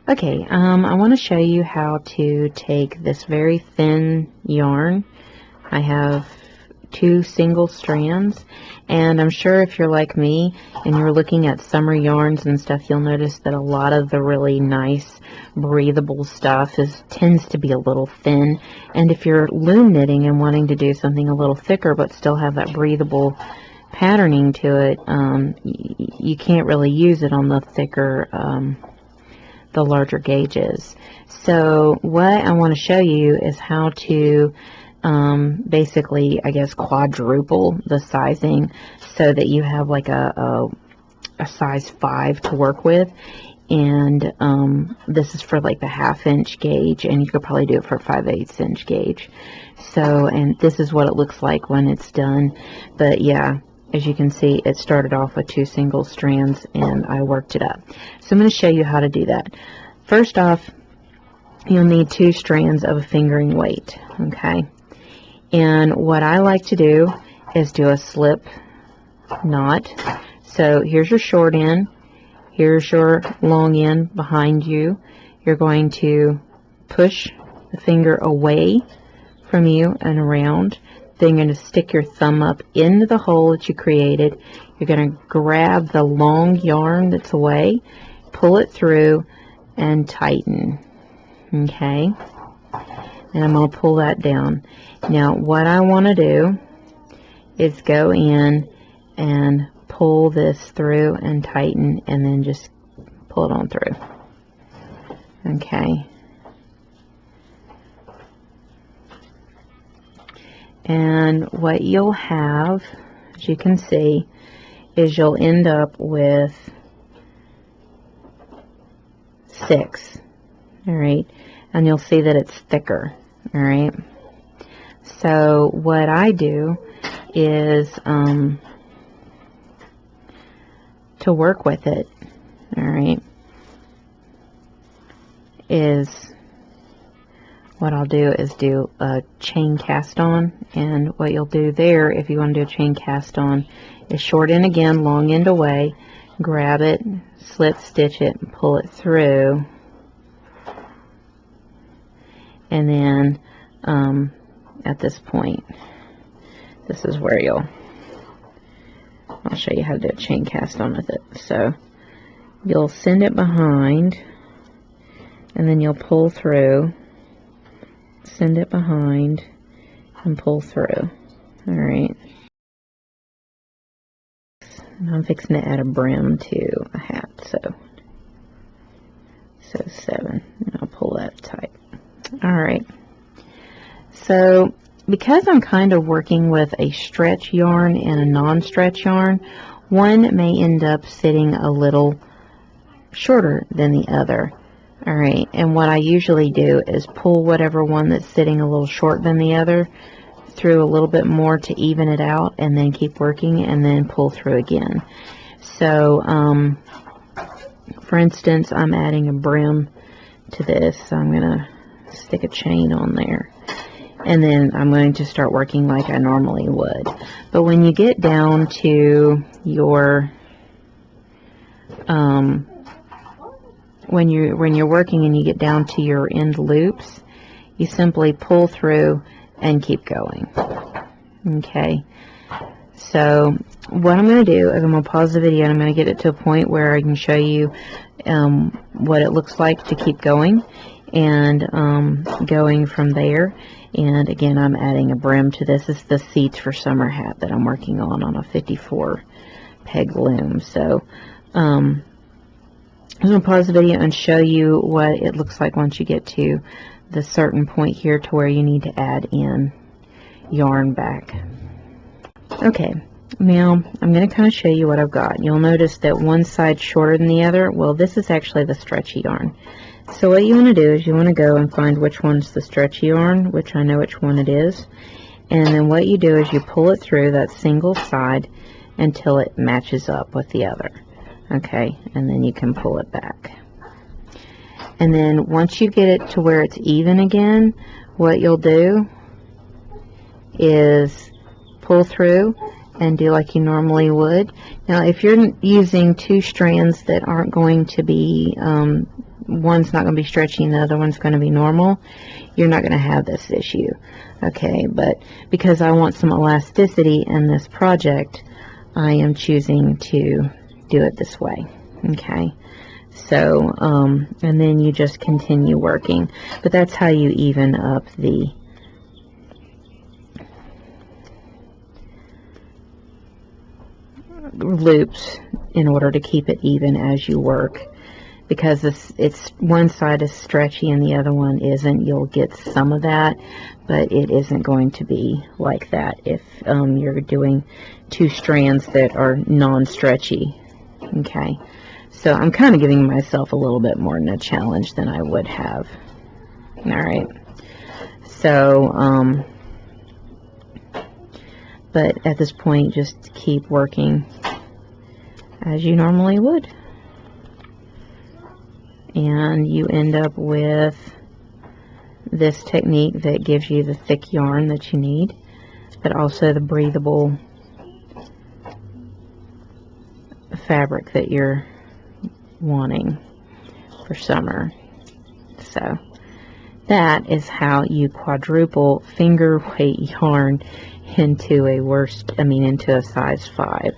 Okay, I want to show you how to take this very thin yarn. I have 2 single strands, and I'm sure if you're like me and you're looking at summer yarns and stuff, you'll notice that a lot of the really nice breathable stuff tends to be a little thin. And if you're loom knitting and wanting to do something a little thicker but still have that breathable patterning to it, you can't really use it on the thicker the larger gauges. So what I want to show you is how to basically, I guess, quadruple the sizing so that you have like a size 5 to work with. And this is for like the 1/2 inch gauge, and you could probably do it for 5/8 inch gauge. So, and this is what it looks like when it's done. But yeah, as you can see, it started off with 2 single strands and I worked it up. So I'm going to show you how to do that. First off, you'll need 2 strands of a fingering weight, okay? And what I like to do is do a slip knot. So here's your short end, here's your long end behind you. You're going to push the finger away from you and around. Then you're going to stick your thumb up into the hole that you created. You're going to grab the long yarn that's away, pull it through, and tighten. Okay? And I'm going to pull that down. Now, what I want to do is go in and pull this through and tighten, and then just pull it on through. Okay? And what you'll have, as you can see, is you'll end up with 6. Alright, and you'll see that it's thicker. Alright, so what I do is to work with it, alright, is what I'll do is do a chain cast on. And what you'll do there, if you want to do a chain cast on, is short end again, long end away, grab it, slip stitch it, and pull it through. And then at this point, this is where I'll show you how to do a chain cast on with it. So you'll send it behind, and then you'll pull through, send it behind, and pull through. Alright. And I'm fixing to add a brim to a hat, so 7. And I'll pull that tight. Alright. So because I'm kind of working with a stretch yarn and a non-stretch yarn, one may end up sitting a little shorter than the other. Alright, and what I usually do is pull whatever one that's sitting a little short than the other through a little bit more to even it out, and then keep working, and then pull through again. So, for instance, I'm adding a brim to this, so I'm going to stick a chain on there. And then I'm going to start working like I normally would. But when you get down to your when you're working and you get down to your end loops, you simply pull through and keep going. Okay, so what I'm going to do is I'm going to pause the video and I'm going to get it to a point where I can show you what it looks like to keep going, and going from there. And again, I'm adding a brim to this. This is the seats for summer hat that I'm working on a 54 peg loom. So I'm going to pause the video and show you what it looks like once you get to the certain point here to where you need to add in yarn back. Okay, now I'm going to kind of show you what I've got. You'll notice that one side's shorter than the other. Well, this is actually the stretchy yarn. So what you want to do is you want to go and find which one's the stretchy yarn, which I know which one it is. And then what you do is you pull it through that single side until it matches up with the other. Okay, and then you can pull it back. And then once you get it to where it's even again, what you'll do is pull through and do like you normally would. Now, if you're using 2 strands that aren't going to be one's not going to be stretchy and the other one's going to be normal, you're not going to have this issue. Okay, but because I want some elasticity in this project, I am choosing to do it this way. Okay, so and then you just continue working, but that's how you even up the loops in order to keep it even as you work. Because it's one side is stretchy and the other one isn't, you'll get some of that, but it isn't going to be like that if you're doing two strands that are non-stretchy. Okay, so I'm kind of giving myself a little bit more than a challenge than I would have. Alright, so but at this point just keep working as you normally would, and you end up with this technique that gives you the thick yarn that you need, but also the breathable fabric that you're wanting for summer. So that is how you quadruple finger weight yarn into a into a size 5.